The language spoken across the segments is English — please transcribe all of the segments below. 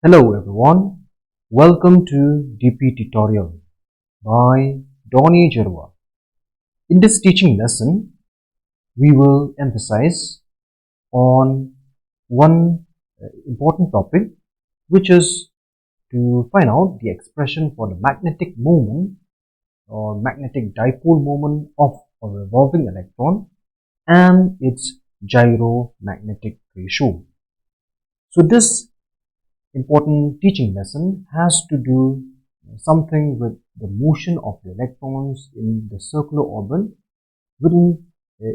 Hello everyone, welcome to DP tutorial by Donny Jarwa. In this teaching lesson, we will emphasize on one important topic, which is to find out the expression for the magnetic moment or magnetic dipole moment of a revolving electron and its gyromagnetic ratio. So this important teaching lesson has to do something with the motion of the electrons in the circular orbit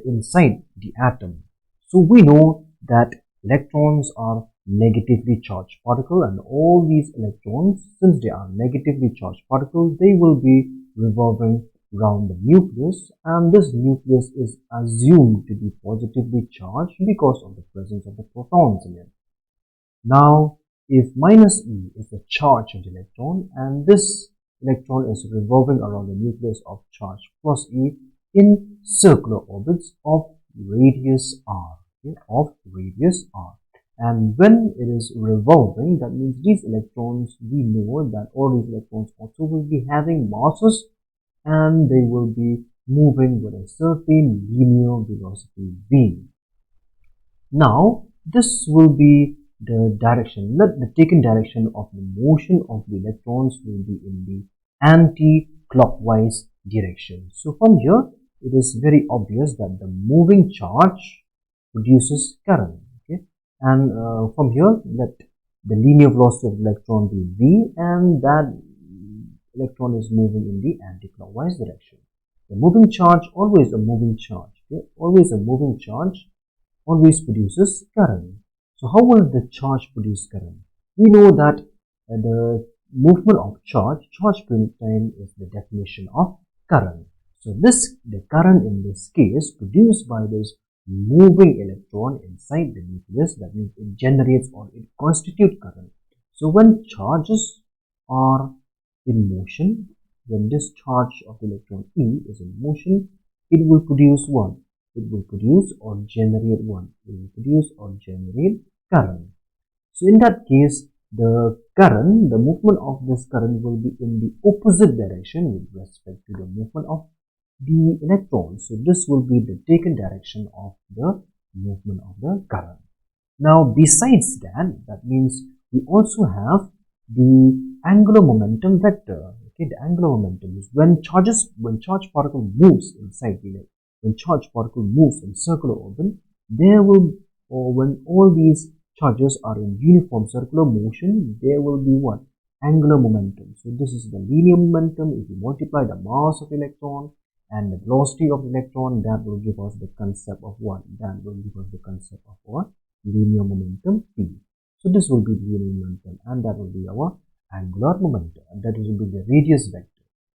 inside the atom. So we know that electrons are negatively charged particles, and all these electrons, since they are negatively charged particles, they will be revolving around the nucleus, and this nucleus is assumed to be positively charged because of the presence of the protons in it. Now, if minus E is the charge of the electron and this electron is revolving around the nucleus of charge plus E in circular orbits of radius r, and when it is revolving, that means these electrons, we know that all these electrons also will be having masses and they will be moving with a certain linear velocity v. Now this will be the direction, the taken direction of the motion of the electrons will be in the anti-clockwise direction. So from here, it is very obvious that the moving charge produces current. Okay, and from here, that the linear velocity of the electron will v, and that electron is moving in the anti-clockwise direction. The moving charge, always a moving charge. Okay, always a moving charge, always produces current. So how will the charge produce current? We know that the movement of charge time is the definition of current. So the current in this case produced by this moving electron inside the nucleus, that means it generates or it constitutes current. So when charges are in motion, when this charge of the electron E is in motion, it will produce what? It will produce or generate one. It will produce or generate current. So in that case, the current, the movement of this current will be in the opposite direction with respect to the movement of the electron. So this will be the taken direction of the movement of the current. Now besides that, that means we also have the angular momentum vector. Okay, the angular momentum is when charge particle moves inside the electron. When charge particle moves in circular orbit, there will, or when all these charges are in uniform circular motion, there will be what? Angular momentum. So this is the linear momentum. If you multiply the mass of electron and the velocity of the electron, that will give us the concept of what? That will give us the concept of what? Linear momentum P. So this will be the linear momentum, and that will be our angular momentum, and that will be the radius vector.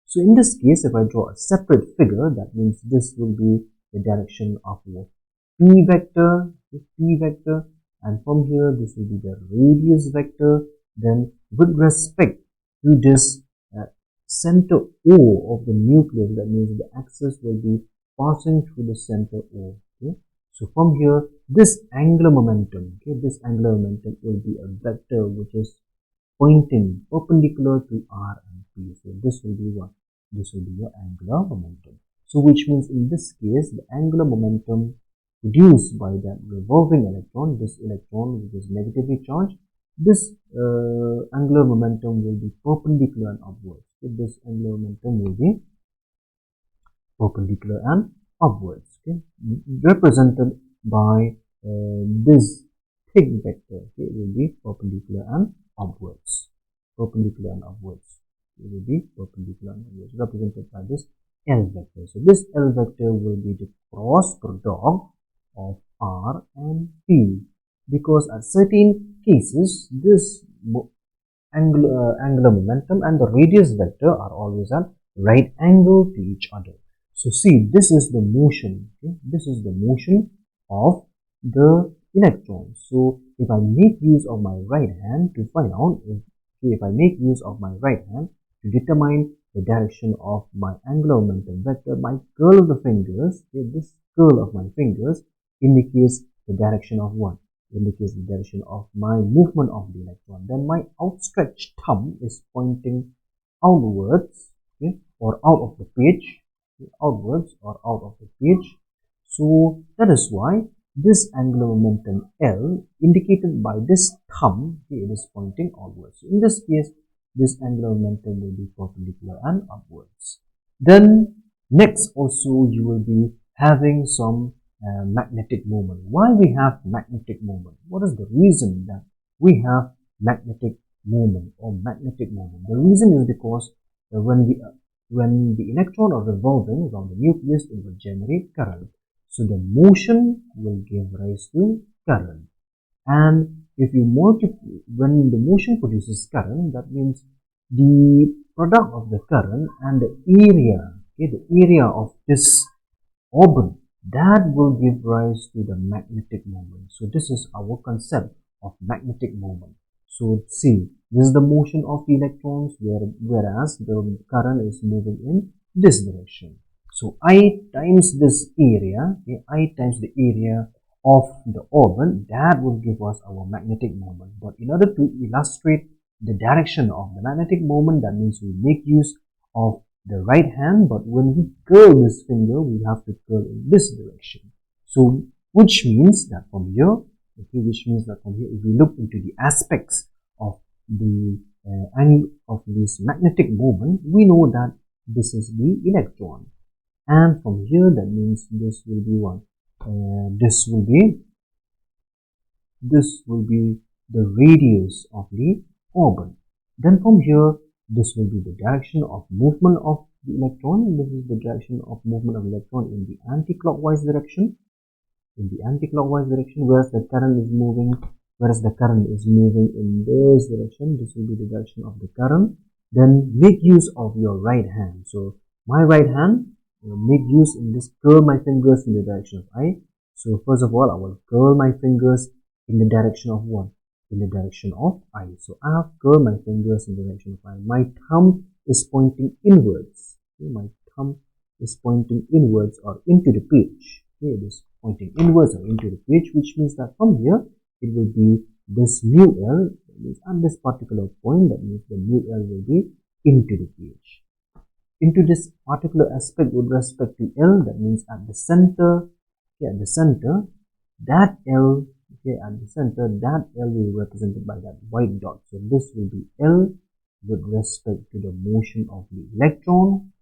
So in this case, if I draw a separate figure, that means this will be the direction of what? P vector, and from here this will be the radius vector. Then with respect to this center O of the nucleus, that means the axis will be passing through the center O. Okay, so from here this angular momentum, this angular momentum will be a vector which is pointing perpendicular to R and P. So this will be what? This will be your angular momentum. So which means in this case, the angular momentum produced by that revolving electron, this electron which is negatively charged, this angular momentum will be perpendicular and upwards. So this angular momentum will be perpendicular and upwards. Okay, represented by this thick vector. Okay, it will be perpendicular and upwards. Perpendicular and upwards. It will be perpendicular and upwards, represented by this L vector. So this L vector will be the cross product of R and P, because at certain cases this angular momentum and the radius vector are always at right angle to each other. So see, this is the motion. Okay? This is the motion of the electron. So if I make use of my right hand to find out, if I make use of my right hand to determine the direction of my angular momentum vector, my curl of the fingers, this curl of my fingers indicates the direction of what? indicates the direction of my movement of the electron. Then my outstretched thumb is pointing outwards, okay, or out of the page, okay, outwards or out of the page. So that is why this angular momentum L, indicated by this thumb, okay, it is pointing outwards. So in this case, this angular momentum will be perpendicular and upwards. Then next also you will be having some magnetic moment. Why we have magnetic moment? What is the reason that we have magnetic moment or magnetic moment? The reason is because when the electron are revolving around the nucleus, it will generate current. So the motion will give rise to current. And if you when the motion produces current, that means the product of the current and the area, okay, the area of this orbit, that will give rise to the magnetic moment. So this is our concept of magnetic moment. So see, this is the motion of the electrons, whereas the current is moving in this direction. So I times this area, okay, I times the area of the orbit, that will give us our magnetic moment. But in order to illustrate the direction of the magnetic moment, that means we make use of the right hand, but when we curl this finger, we have to curl in this direction. So which means that from here, okay, if we look into the aspects of the angle of this magnetic moment, we know that this is the electron. And from here, that means this will be what? This will be the radius of the orbit. Then from here, this will be the direction of movement of the electron. This is the direction of movement of electron in the anticlockwise direction. Whereas the current is moving in this direction. This will be the direction of the current. Then make use of your right hand. So my right hand, make use in this, curl my fingers in the direction of I. So first of all, I will curl my fingers in the direction of what? In the direction of I. So I have curled my fingers in the direction of I. My thumb is pointing inwards. Okay, my thumb is pointing inwards or into the page. Okay, it is pointing inwards or into the page, which means that from here it will be this mu L. That means at this particular point, that means the mu L will be into the page. Into this particular aspect with respect to L, that means at the center, okay, at the center, that L, okay, at the center, that L will be represented by that white dot. So this will be L with respect to the motion of the electron.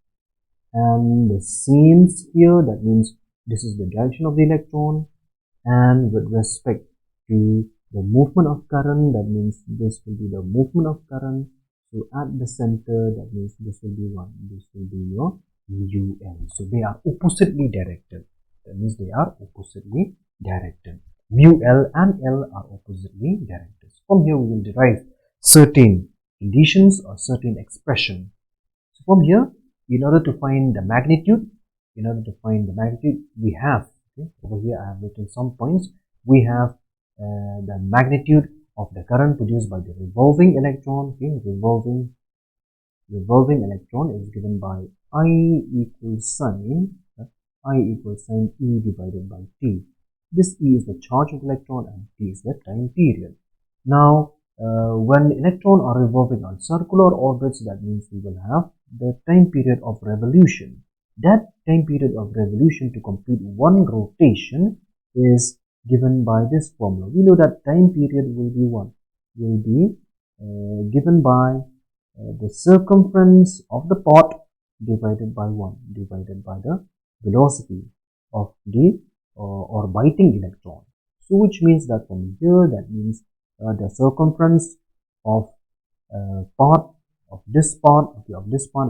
And the same here, that means this is the direction of the electron. And with respect to the movement of current, that means this will be the movement of current. So at the center, that means this will be what? This will be your mu L. So they are oppositely directed. That means they are oppositely directed. Mu L and L are oppositely directed. From here, we will derive certain conditions or certain expression. So from here, in order to find the magnitude, we have, okay, over here I have written some points. We have the magnitude of the current produced by the revolving electron. Okay, revolving electron is given by I equals sine E divided by T. This E is the charge of the electron and T is the time period. Now, when electrons are revolving on circular orbits, that means we will have the time period of revolution. That time period of revolution to complete one rotation is given by this formula. We know that time period will be what? Will be given by the circumference of the part divided by 1, divided by the velocity of the orbiting electron. So which means that from here, that means the circumference of this part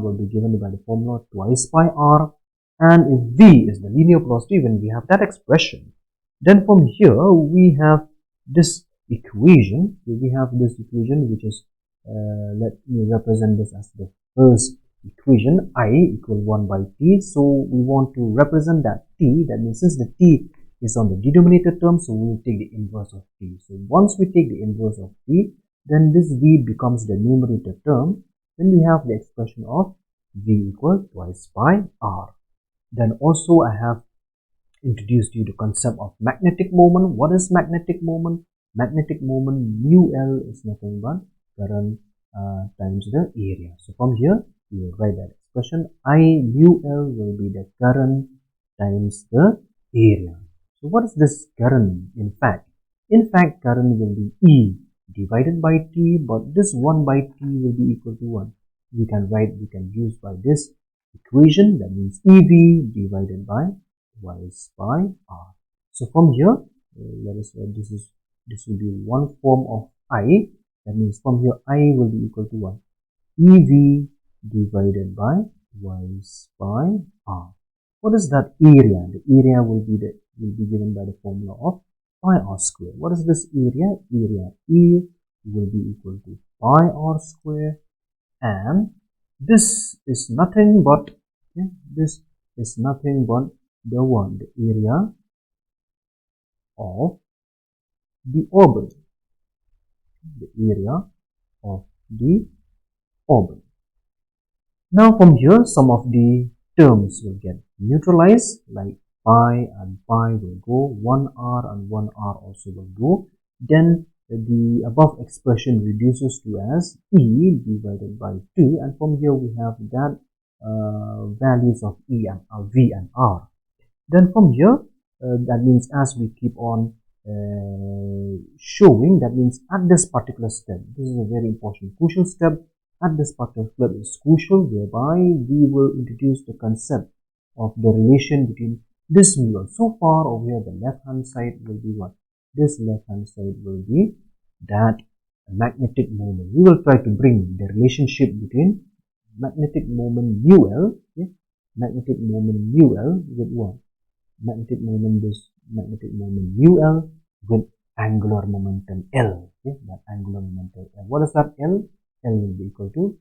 will be given by the formula twice by r. And if v is the linear velocity, when we have that expression, then from here we have this equation. Which is, let me represent this as the first equation, I equal 1 by t. So we want to represent that t. That means since the t is on the denominator term, so we will take the inverse of t. So once we take the inverse of t, then this v becomes the numerator term. Then we have the expression of v equal twice by r. Then also I have introduced you to concept of magnetic moment. What is magnetic moment? Magnetic moment mu L is nothing but current times the area. So from here we will write that expression. I mu L will be the current times the area. So what is this current in fact? In fact, current will be E divided by T, but this 1 by T will be equal to 1. We can use by this equation, that means EV divided by twice by R. So from here, let us write this will be one form of I. That means from here I will be equal to 1. EV divided by twice by R. What is that area? The area will be given by the formula of pi r square. What is this area? Area E will be equal to pi r square, and this is nothing but the area of the orbit. The area of the orbit. Now from here, some of the terms will get neutralized, like pi and pi will go, 1r and 1r also will go. Then the above expression reduces to as E divided by 2, and from here we have that values of E and V and R. Then from here, that means as we keep on showing, that means at this particular step, this is a very important crucial step. At this particular step is crucial, whereby we will introduce the concept of the relation between this mu. So far over here, the left hand side will be what? This left hand side will be that magnetic moment. We will try to bring the relationship between magnetic moment mu L, okay? Magnetic moment mu L with what? Magnetic moment mu L with angular momentum L, okay? That angular momentum L. What is that L? L will be equal to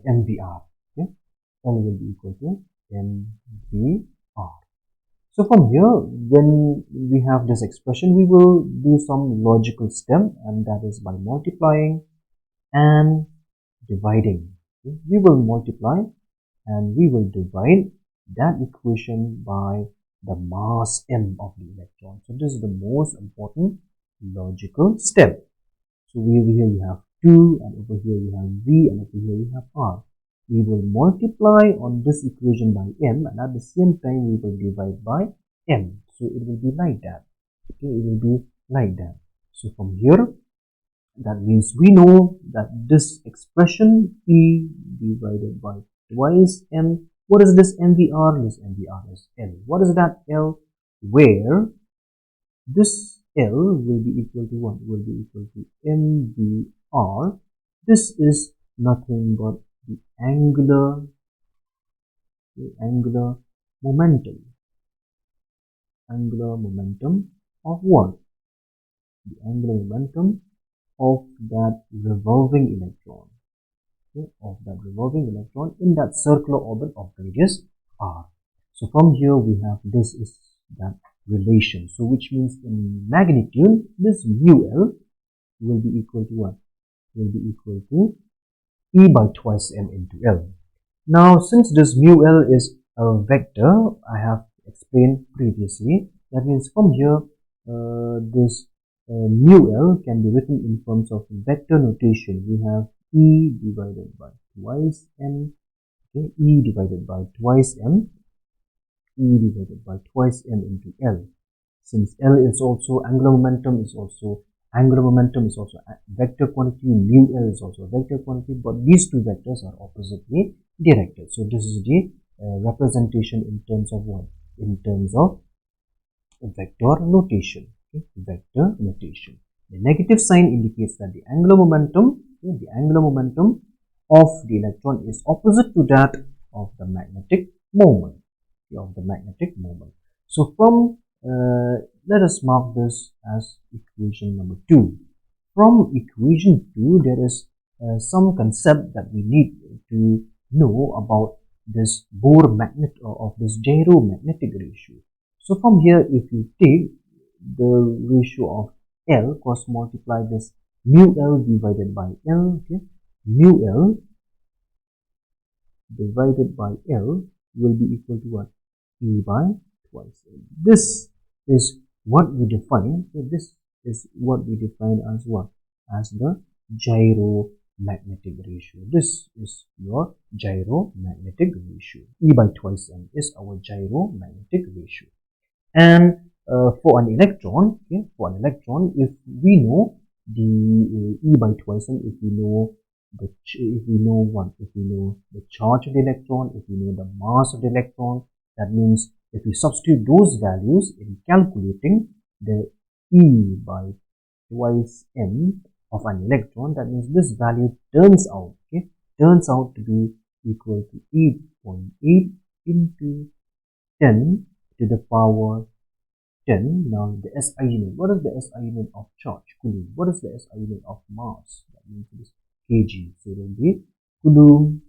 mvr, okay? L will be equal to mvr. So from here, when we have this expression, we will do some logical step, and that is by multiplying and dividing. Okay? We will multiply and we will divide that equation by the mass m of the electron. So this is the most important logical step. So over here you have 2, and over here you have V, and over here you have R. We will multiply on this equation by m, and at the same time we will divide by m. So it will be like that. Okay, it will be like that. So from here, that means we know that this expression E divided by twice m. What is this mvr? This mvr is L. What is that L? Where this L will be equal to 1, will be equal to mvr. This is nothing but the angular momentum. Angular momentum of what? The angular momentum of that revolving electron. Okay, of that revolving electron in that circular orbit of radius r. So from here we have this is that relation. So which means in magnitude, this mu L will be equal to what? Will be equal to E by twice m into L. Now since this mu L is a vector, I have explained previously, that means from here this mu L can be written in terms of vector notation. We have E divided by twice m, okay, E divided by twice m, E divided by twice m into L. Since L is also angular momentum is also a vector quantity, mu L is also a vector quantity, but these two vectors are oppositely directed. So this is the representation in terms of what? In terms of vector notation. Okay? Vector notation. The negative sign indicates that the angular momentum of the electron is opposite to that of the magnetic moment. So from let us mark this as equation number 2. From equation 2, there is some concept that we need to know about this Bose magnet of this gyromagnetic ratio. So from here, if you take the ratio of L, cross multiply this mu L divided by L, okay, mu L divided by L will be equal to what? E by twice n. This is what we define. So this is what we define as what? As the gyromagnetic ratio. This is your gyromagnetic ratio. E by twice n is our gyromagnetic ratio. And for an electron, if we know the E by twice n, if we know the charge of the electron, if we know the mass of the electron, that means if we substitute those values in calculating the E by twice n of an electron, that means this value turns out to be equal to 8.8 into 10 to the power 10. Now the SI unit. What is the SI unit of charge? Coulomb. What is the SI unit of mass? That means it is kg. So it will be coulomb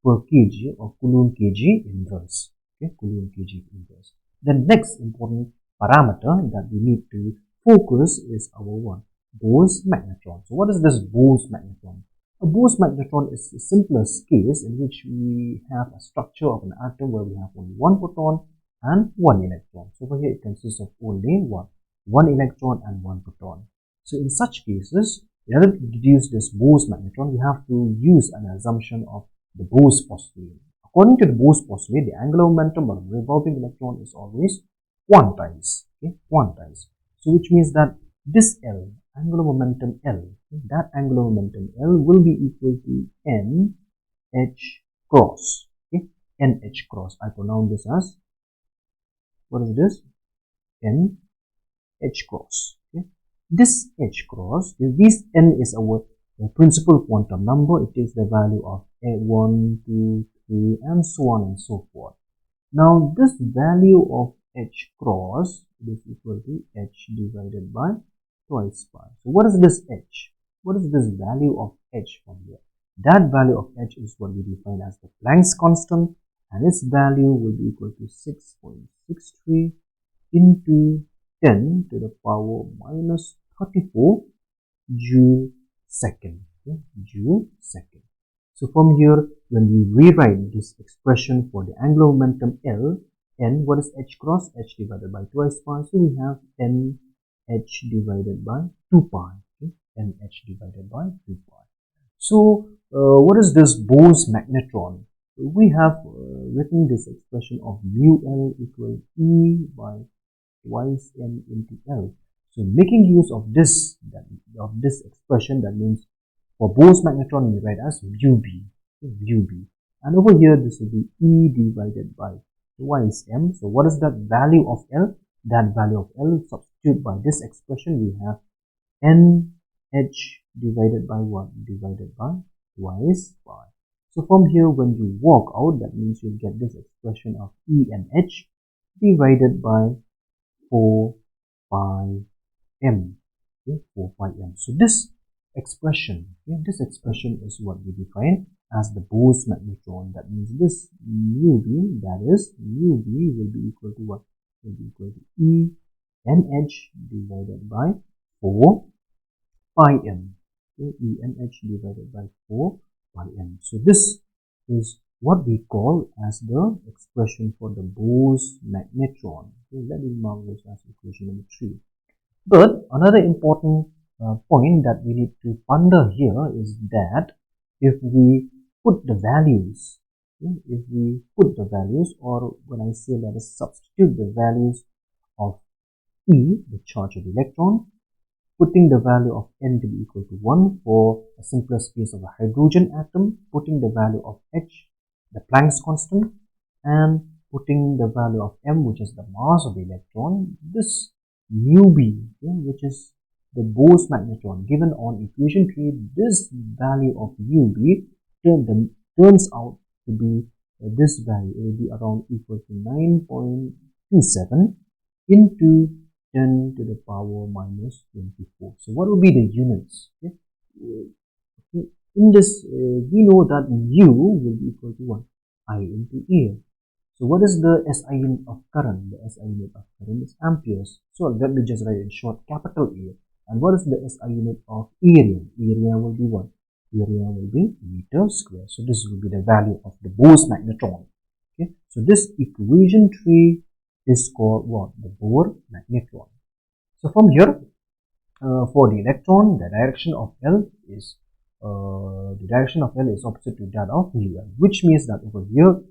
per kg or coulomb kg inverse. Coulomb kg inverse. The next important parameter that we need to focus is our one, Bose magnetron. So what is this Bose magnetron? A Bose magnetron is the simplest case in which we have a structure of an atom where we have only one proton and one electron. So over here it consists of only one electron and one proton. So in such cases, in order to deduce this Bose magnetron, we have to use an assumption of the Bose postulate. According to the Bose postulate, the angular momentum of a revolving electron is always quantized. Quantized. So which means that this L, angular momentum L, that angular momentum L will be equal to NH cross. NH cross. I pronounce this as, what is this? NH cross. This H cross, this N is our principal quantum number. It is the value of 1, 2, 3 and so on and so forth. Now this value of H cross is equal to H divided by twice pi. So what is this H? What is this value of H from here? That value of H is what we define as the Planck's constant, and its value will be equal to 6.63 into 10 to the power minus 34 joule second. Joule second. So from here, when we rewrite this expression for the angular momentum L, N, what is H cross? H divided by twice pi. So we have NH divided by 2 pi. NH divided by 2 pi. So what is this Bose magnetron? We have written this expression of mu L equal E by twice n into L. So making use of this expression, that means for Bose magnetron we write as mu B, and over here this will be E divided by twice m. So what is that value of L? That value of L, substitute by this expression, we have NH divided by 1 divided by twice pi. So from here, when you work out, that means you get this expression of E and H divided by 4 pi m. 4 pi m. So this expression is what we define as the Bose magnetron. That means this mu b, mu b will be equal to what? Will be equal to E and H divided by 4 pi m. E and H divided by 4 pi m. So this is what we call as the expression for the Bose magnetron. Let me mark this as equation number 3. But another important point that we need to ponder here is that if we put the values, or when I say let us substitute the values of E, the charge of the electron, putting the value of N to be equal to 1 for a simplest case of a hydrogen atom, putting the value of H, the Planck's constant, and putting the value of M, which is the mass of the electron, this mu b, which is the Bose magnetron given on equation 3, this value of mu b turns out to be this value. It will be around equal to 9.27 into 10 to the power minus 24. So what will be the units? In this, we know that U will be equal to 1, I into air. So what is the SI unit of current? The SI unit of current is amperes. So let me just write in short, capital A. And what is the SI unit of area? Area will be what? Area will be meter square. So this will be the value of the Bose magnetron. Okay. So this equation 3 is called what? The Bose Magnetron. So from here, for the electron, the direction of L is opposite to that of mu L, which means that over here,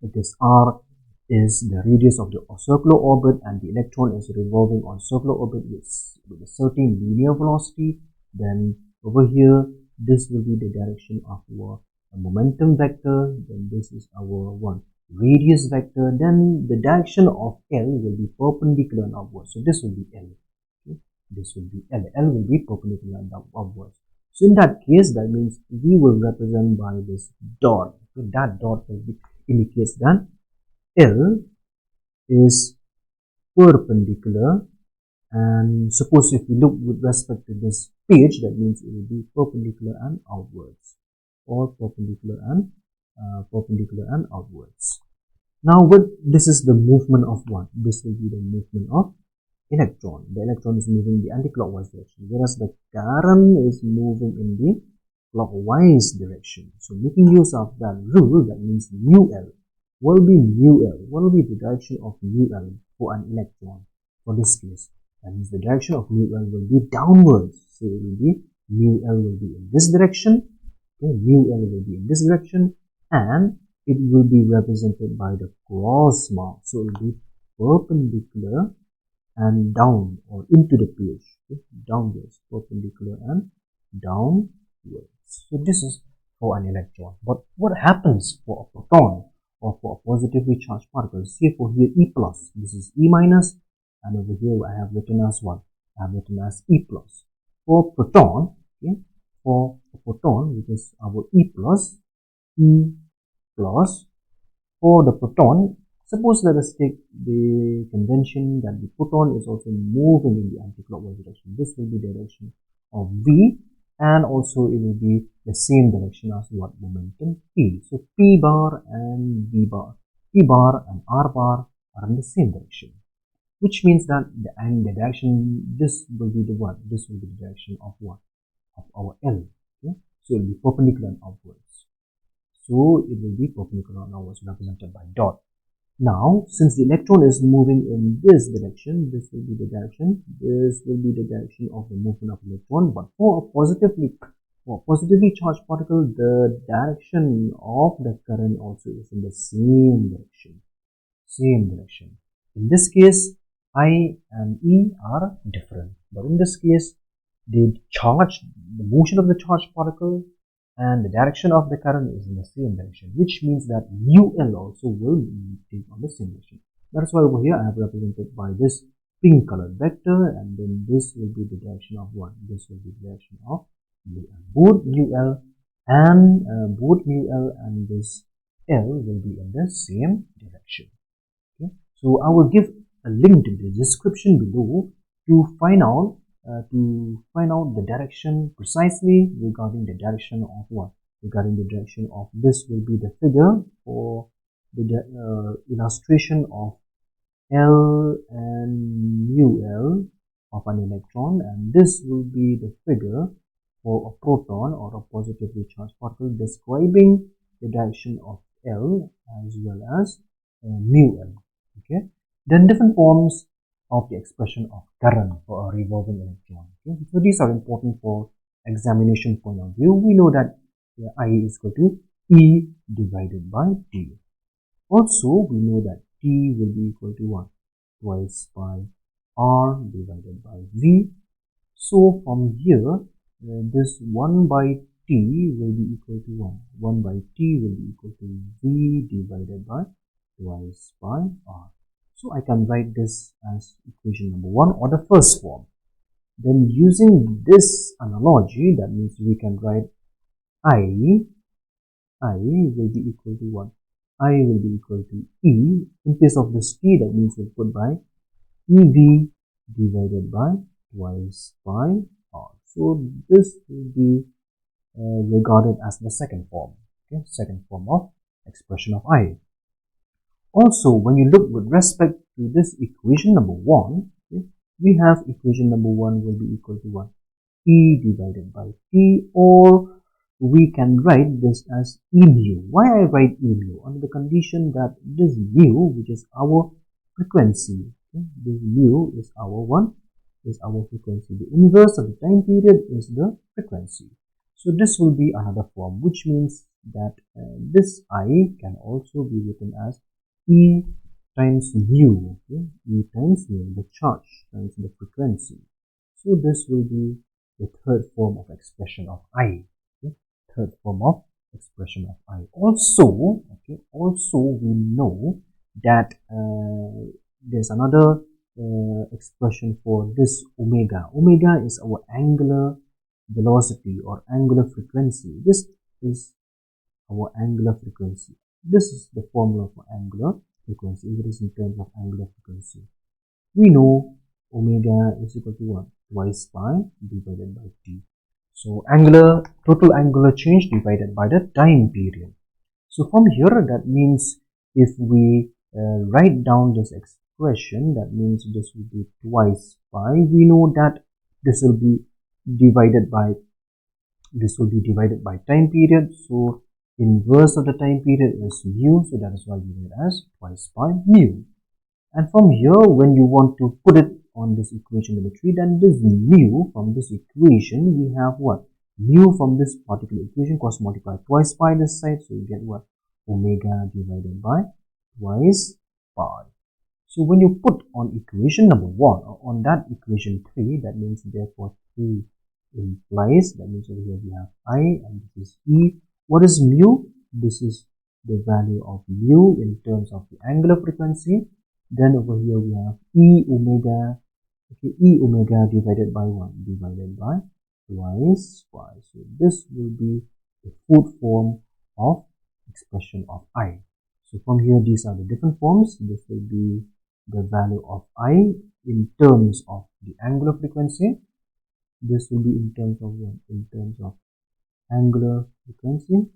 this R is the radius of the circular orbit, and the electron is revolving on circular orbit with a certain linear velocity. Then over here, this will be the direction of our momentum vector. Then this is our radius vector. Then the direction of L will be perpendicular and upwards. So this will be L. Okay? This will be L. L will be perpendicular and upwards. So in that case, that means we will represent by this dot. So that dot will be indicates that L is perpendicular, and suppose if we look with respect to this page, that means it will be perpendicular and outwards, or perpendicular and outwards. Now this is the movement of what? This will be the movement of electron. The electron is moving in the anticlockwise direction, whereas the current is moving in the clockwise direction. So making use of that rule, that means mu L will be the direction of mu L for an electron. For this case, that means the direction of mu L will be downwards. So it will be mu L will be in this direction. Okay, mu L will be in this direction, and it will be represented by the cross mark. So it will be perpendicular and down or into the page. Okay, downwards, perpendicular and downwards. So this is for an electron. But what happens for a proton or for a positively charged particle? See for here E plus, this is E minus, and over here I have written as what? I have written as E plus. For proton, okay, for a proton, which is our E plus, for the proton, suppose let us take the convention that the proton is also moving in the anticlockwise direction. This will be the direction of V, and also it will be the same direction as what? Momentum P. So P bar and V bar, P bar and R bar are in the same direction, which means that the direction, this will be the what? This will be the direction of what? Of our L. Okay? So it will be perpendicular and upwards. So it will be perpendicular and upwards, represented by dot. Now, since the electron is moving in this direction, this will be the direction. This will be the direction of the movement of electron. But for a positively charged particle, the direction of the current also is in the same direction. In this case, I and E are different. But in this case, the motion of the charged particle and the direction of the current is in the same direction, which means that mu L also will be on the same direction. That's why over here I have represented by this pink colored vector, and then this will be the direction of what? This will be the direction of mu L. Both mu L and this L will be in the same direction. Okay? So I will give a link to the description below to find out the direction precisely regarding the direction of what? Regarding the direction of this will be the figure for the illustration of L and mu L of an electron, and this will be the figure for a proton or a positively charged particle describing the direction of L as well as mu L. Okay, then different forms of the expression of current for a revolving electron. Okay? So these are important for examination point of view. We know that I is equal to E divided by T. Also, we know that T will be equal to 1 twice by R divided by V. So from here, this 1 by T will be equal to 1. 1 by T will be equal to V divided by twice by R. So I can write this as equation number 1 or the first form. Then using this analogy, that means we can write I will be equal to 1. I will be equal to E. In place of this T, that means we'll put by EV divided by twice by R. So this will be regarded as the second form. Okay, second form of expression of I. Also, when you look with respect to this equation number 1, okay, we have equation number 1 will be equal to 1. E divided by T, or we can write this as E mu. Why I write E mu? Under the condition that this mu, which is our frequency. Okay? This mu is our frequency. The inverse of the time period is the frequency. So this will be another form, which means that this I can also be written as E times mu. Okay? E times mu, the charge times the frequency. So this will be the third form of expression of I. Okay? Third form of expression of I. Also, okay, also we know that there's another expression for this omega. Omega is our angular velocity or angular frequency. This is our angular frequency. This is the formula for angular frequency. It is in terms of angular frequency. We know omega is equal to what? Twice pi divided by t. So total angular change divided by the time period. So from here, that means if we write down this expression, that means this will be twice pi. We know that this will be divided by time period. So inverse of the time period is mu. So that is why we write as twice pi mu. And from here, when you want to put it on this equation number 3, then this mu from this equation, we have what? Mu from this particular equation, cos multiply twice pi this side, so you get what? Omega divided by twice pi. So when you put on equation number 1, or on that equation 3, that means therefore 3 implies, that means over here we have I and this is E. What is mu? This is the value of mu in terms of the angular frequency. Then over here we have E omega, okay, E omega divided by 1, divided by twice pi. So this will be the fourth form of expression of I. So from here, these are the different forms. This will be the value of I in terms of the angular frequency. This will be in terms of what? In terms of angular frequency.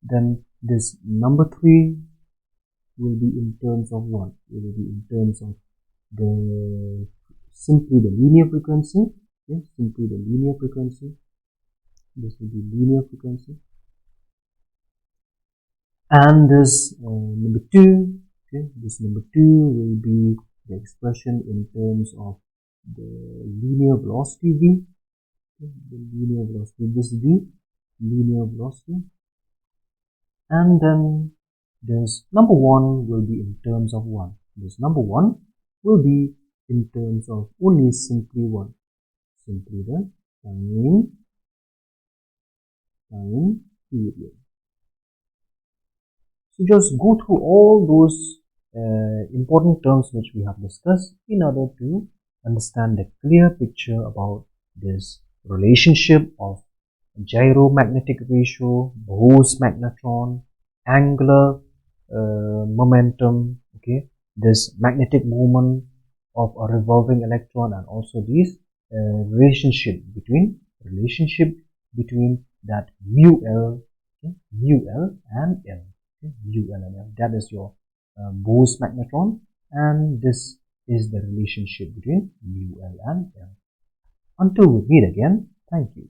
Then this number 3 will be in terms of what? It will be in terms of simply the linear frequency. Okay, simply the linear frequency. This will be linear frequency. And this number 2, okay, this number 2 will be the expression in terms of the linear velocity v. Okay, the linear velocity, this v, linear velocity. And then this number 1 will be in terms of 1. This number 1 will be in terms of only simply 1. Simply the time period. So just go through all those important terms which we have discussed in order to understand the clear picture about this relationship of gyromagnetic ratio, Bose Magnetron, angular momentum, okay, this magnetic moment of a revolving electron, and also this relationship between that mu L, okay, mu L and L, okay, mu L and L. That is your Bose Magnetron, and this is the relationship between mu L and L. Until we meet again, thank you.